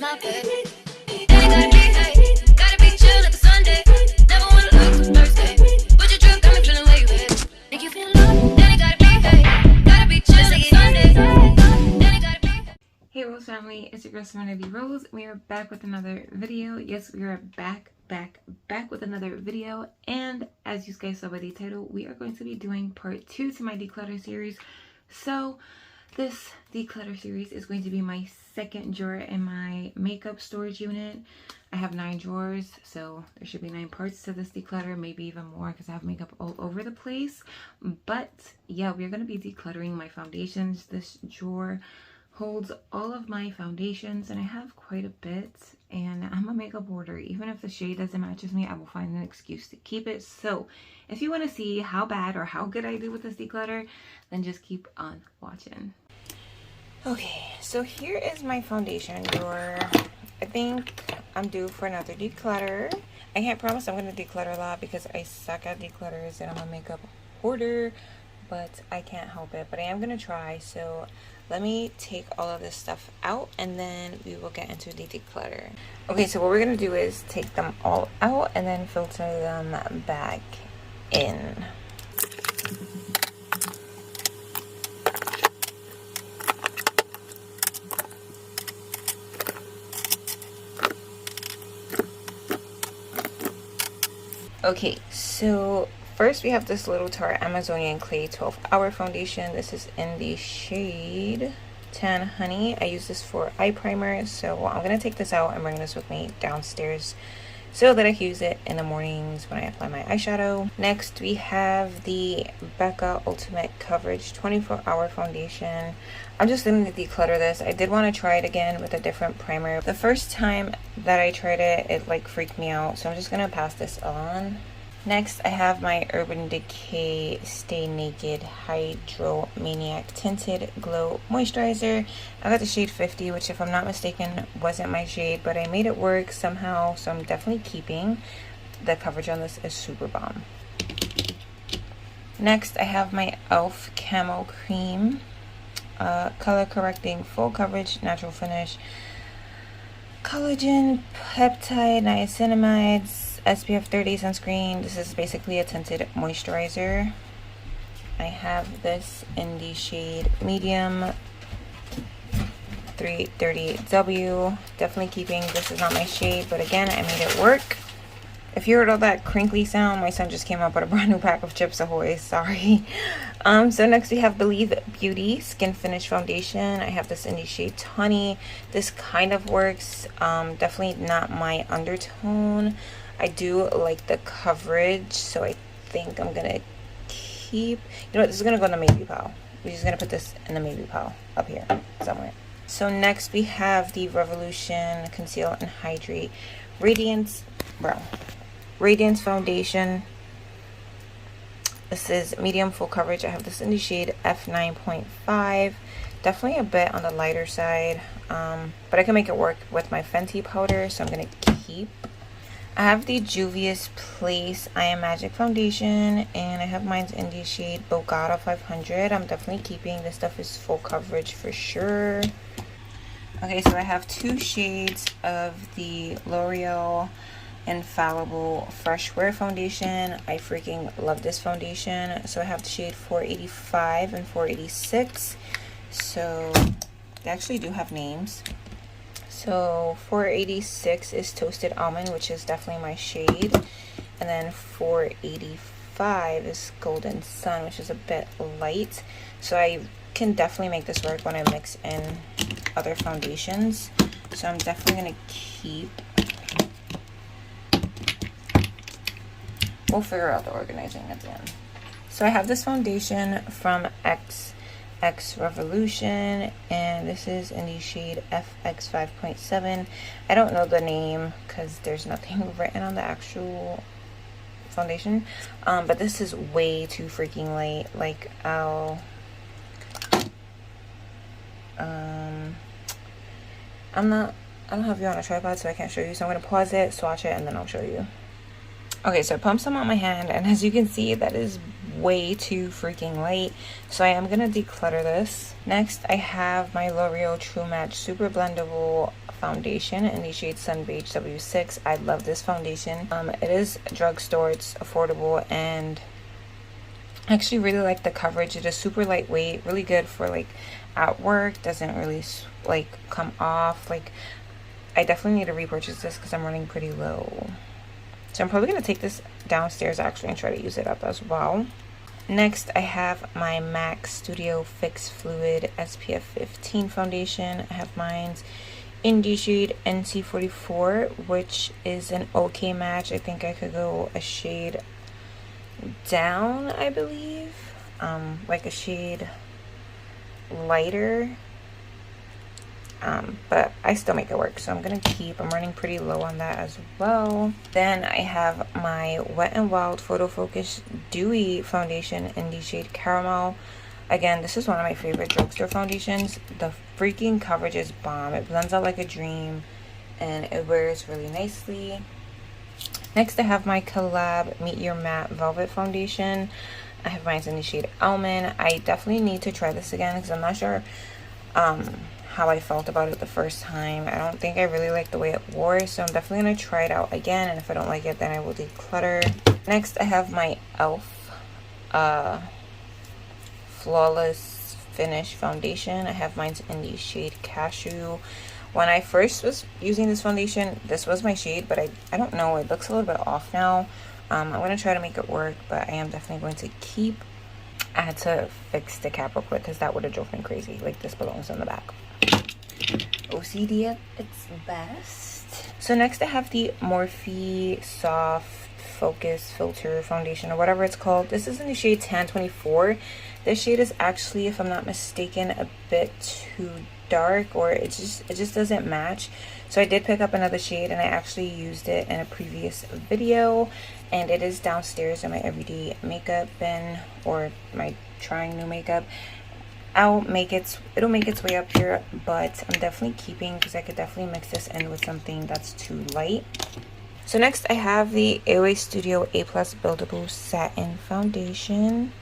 my bed. Ain't gotta be, hey, gotta be chill like a Sunday. Never wanna look Thursday. Put your drink, got me feeling where you at. Make you feel love, then it gotta be, hey, gotta be chill like a Sunday. Then it gotta be. Hey Rose family, it's your girl Serenity Rose. We are back with another video. Yes, we are back with another video, and as you guys saw by the title, we are going to be doing part 2 to my declutter series. So this declutter series is going to be my second drawer in my makeup storage unit. I have 9 drawers, so there should be 9 parts to this declutter, maybe even more because I have makeup all over the place. But yeah, we're going to be decluttering my foundations. This drawer holds all of my foundations, and I have quite a bit, and I'm a makeup hoarder. Even if the shade doesn't match with me, I will find an excuse to keep it. So if you want to see how bad or how good I do with this declutter, then just keep on watching. Okay, so here is my foundation drawer. I think I'm due for another declutter. I can't promise I'm going to declutter a lot because I suck at declutters and I'm a makeup hoarder, but I can't help it. But I am going to try, so let me take all of this stuff out and then we will get into the declutter. Okay, so what we're going to do is take them all out and then filter them back in. Okay, so first we have this little Tarte Amazonian Clay 12-hour foundation. This is in the shade Tan Honey. I use this for eye primer, so I'm going to take this out and bring this with me downstairs so that I can use it in the mornings when I apply my eyeshadow. Next we have the Becca Ultimate Coverage 24-hour foundation. I'm just going to declutter this. I did want to try it again with a different primer. The first time that I tried it, it like freaked me out, so I'm just going to pass this on. Next, I have my Urban Decay Stay Naked Hydro Maniac Tinted Glow Moisturizer. I got the shade 50, which if I'm not mistaken wasn't my shade, but I made it work somehow, so I'm definitely keeping. The coverage on this is super bomb. Next, I have my e.l.f. Camo Cream. Color correcting full coverage natural finish, collagen peptide niacinamides, SPF 30 sunscreen. This is basically a tinted moisturizer. I have this in the shade medium 330W. Definitely keeping. This is not my shade, but again, I made it work. If you heard all that crinkly sound, my son just came up with a brand new pack of Chips Ahoy. Sorry. So next we have Believe Beauty Skin Finish Foundation. I have this in the shade Tawny. This kind of works. Definitely not my undertone. I do like the coverage, so I think I'm gonna keep. You know what? This is gonna go in the maybe pile. We're just gonna put this in the maybe pile up here somewhere. So next we have the Revolution Conceal and Hydrate Radiance foundation. This is medium full coverage. I have this in the shade F9.5. Definitely a bit on the lighter side, but I can make it work with my Fenty powder, so I'm gonna keep. I have the Juvia's Place I Am Magic foundation, and I have mine in the shade Bogota 500. I'm definitely keeping. This stuff is full coverage for sure. Okay, so I have 2 shades of the L'Oreal Infallible Freshwater foundation. I freaking love this foundation. So I have the shade 485 and 486. So they actually do have names. So 486 is Toasted Almond, which is definitely my shade. And then 485 is Golden Sun, which is a bit light. So I can definitely make this work when I mix in other foundations. So I'm definitely going to keep. We'll figure out the organizing at the end. So I have this foundation from XX Revolution, and this is in the shade FX 5.7. I don't know the name because there's nothing written on the actual foundation, but this is way too freaking light. Like I don't have you on a tripod, so I can't show you, so I'm going to pause it, swatch it, and then I'll show you. Okay, so I pumped some on my hand, and as you can see, that is way too freaking light. So I am going to declutter this. Next, I have my L'Oreal True Match Super Blendable foundation in the shade Sun Beige W6. I love this foundation. It is drugstore, it's affordable, and I actually really like the coverage. It is super lightweight, really good for like at work, doesn't really like come off. Like, I definitely need to repurchase this because I'm running pretty low. So I'm probably going to take this downstairs actually and try to use it up as well. Next, I have my MAC Studio Fix Fluid SPF 15 foundation. I have mine's in the shade NC44, which is an okay match. I think I could go a shade down, I believe. Like a shade lighter. But I still make it work, so I'm I'm running pretty low on that as well. Then I have my Wet n Wild Photo Focus Dewy foundation in the shade Caramel. Again, this is one of my favorite drugstore foundations. The freaking coverage is bomb. It blends out like a dream and it wears really nicely. Next, I have my Collab Meet Your Matte Velvet foundation. I have mine in the shade Almond. I definitely need to try this again because I'm not sure how I felt about it the first time. I don't think I really like the way it wore, so I'm definitely going to try it out again, and if I don't like it, then I will declutter. Next, I have my e.l.f. Flawless Finish foundation. I have mine in the shade Cashew. When I first was using this foundation, this was my shade, but I don't know, it looks a little bit off now. I'm going to try to make it work, but I am definitely going to keep. I had to fix the cap real quick because that would have drove me crazy. Like, this belongs on the back. OCD at its best. So next I have the Morphe Soft Focus Filter Foundation, or whatever it's called. This is in the shade Tan 24. This shade is actually, if I'm not mistaken, a bit too dark, or it just doesn't match. So I did pick up another shade, and I actually used it in a previous video, and it is downstairs in my everyday makeup bin, or my trying new makeup. It'll make its way up here, but I'm definitely keeping because I could definitely mix this in with something that's too light. So next I have the AOA Studio A+ Buildable Satin Foundation.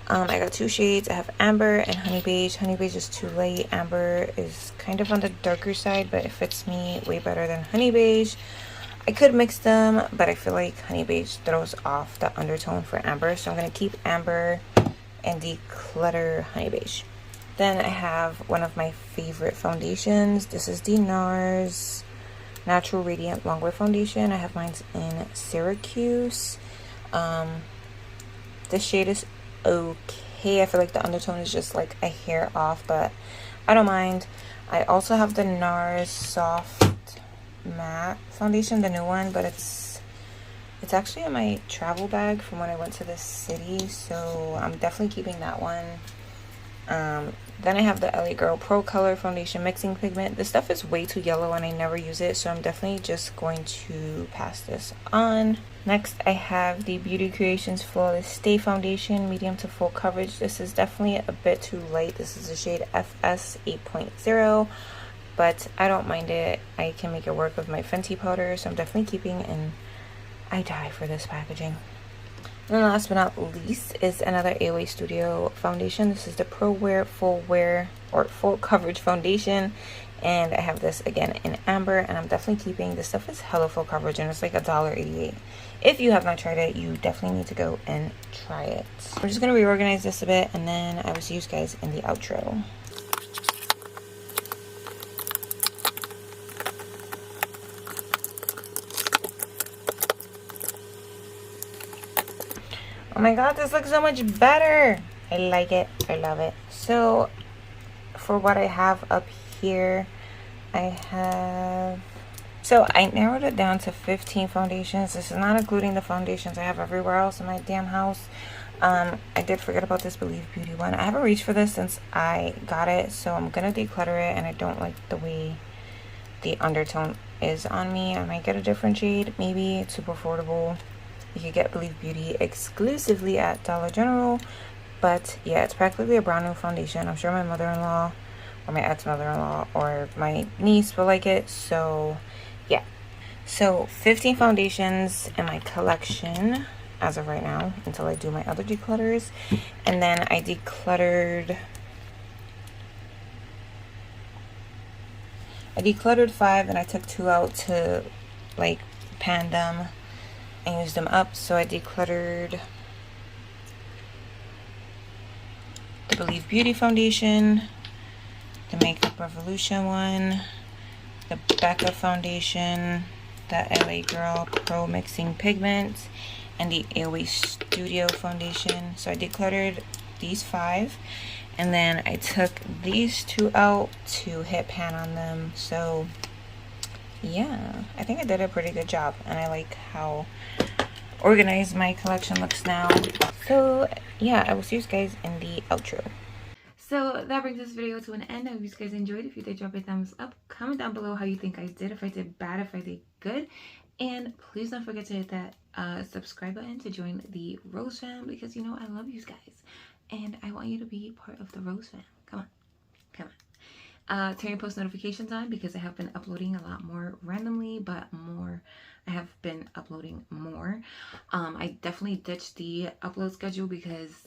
I got two shades. I have Amber and Honey Beige. Honey Beige is too light. Amber is kind of on the darker side, but it fits me way better than Honey Beige. I could mix them, but I feel like Honey Beige throws off the undertone for Amber, so I'm going to keep Amber and Declutter Honey Beige. Then I have one of my favorite foundations. This is the Nars Natural Radiant Longwear Foundation. I have mine in Syracuse. This shade is okay. I feel like the undertone is just like a hair off, but I don't mind. I also have the Nars Soft Matte Foundation, the new one, but it's actually in my travel bag from when I went to this city, so I'm definitely keeping that one. Then I have the LA Girl Pro Color Foundation Mixing Pigment. This stuff is way too yellow and I never use it, so I'm definitely just going to pass this on. Next, I have the Beauty Creations Flawless Stay Foundation, medium to full coverage. This is definitely a bit too light. This is the shade FS 8.0, but I don't mind it. I can make it work with my Fenty powder, so I'm definitely keeping, and I die for this packaging. And then last but not least is another AOA Studio foundation. This is the Pro Wear Full Wear or Full Coverage Foundation, and I have this again in Amber, and I'm definitely keeping. This stuff is hella full coverage, and it's like $1.88. If you have not tried it, you definitely need to go and try it. We're just gonna reorganize this a bit, and then I will see you guys in the outro. Oh my god, this looks so much better. I like it. I love it. So for what I have up here, I narrowed it down to 15 foundations. This is not including the foundations I have everywhere else in my damn house. I did forget about this Believe Beauty one. I haven't reached for this since I got it, so I'm gonna declutter it, and I don't like the way the undertone is on me. I might get a different shade. Maybe it's super affordable. You could get Believe Beauty exclusively at Dollar General, but yeah, it's practically a brand new foundation. I'm sure my mother-in-law or my ex-mother-in-law or my niece will like it. So yeah, so 15 foundations in my collection as of right now until I do my other declutters. And then I decluttered I decluttered 5 and I took 2 out to like pan them and use them up. So I decluttered the Believe Beauty foundation, the Makeup Revolution one, the Becca foundation, the LA Girl Pro Mixing Pigment, and the AOA Studio foundation. So I decluttered these 5, and then I took these 2 out to hit pan on them. So yeah, I think I did a pretty good job, and I like how organized my collection looks now. So yeah, I will see you guys in the outro. So that brings this video to an end. I hope you guys enjoyed. If you did, drop a thumbs up. Comment down below how you think I did, if I did bad, if I did good. And please don't forget to hit that subscribe button to join the Rose fam, because you know I love you guys. And I want you to be part of the Rose fam. Come on. Come on. Turn your post notifications on, because I have been uploading a lot more randomly, but more. I have been uploading more. I definitely ditched the upload schedule because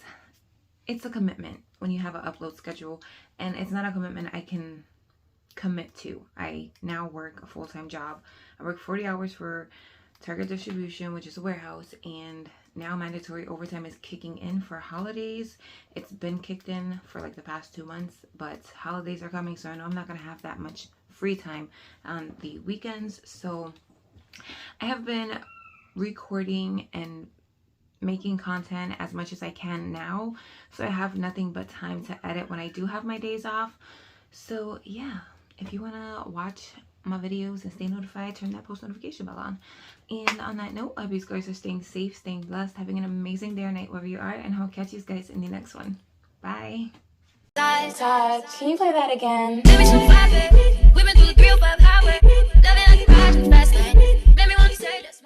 it's a commitment when you have an upload schedule, and it's not a commitment I can commit to. I now work a full-time job. I work 40 hours for Target Distribution, which is a warehouse, and now mandatory overtime is kicking in for holidays. It's been kicked in for like the past 2 months, but holidays are coming, so I know I'm not gonna have that much free time on the weekends. So I have been recording and making content as much as I can now, so I have nothing but time to edit when I do have my days off. So yeah, if you want to watch my videos and stay notified, turn that post notification bell on. And on that note, I hope you guys are staying safe, staying blessed, having an amazing day or night wherever you are, and I'll catch you guys in the next one. Bye. Can you play that again? Give me some vibe, baby.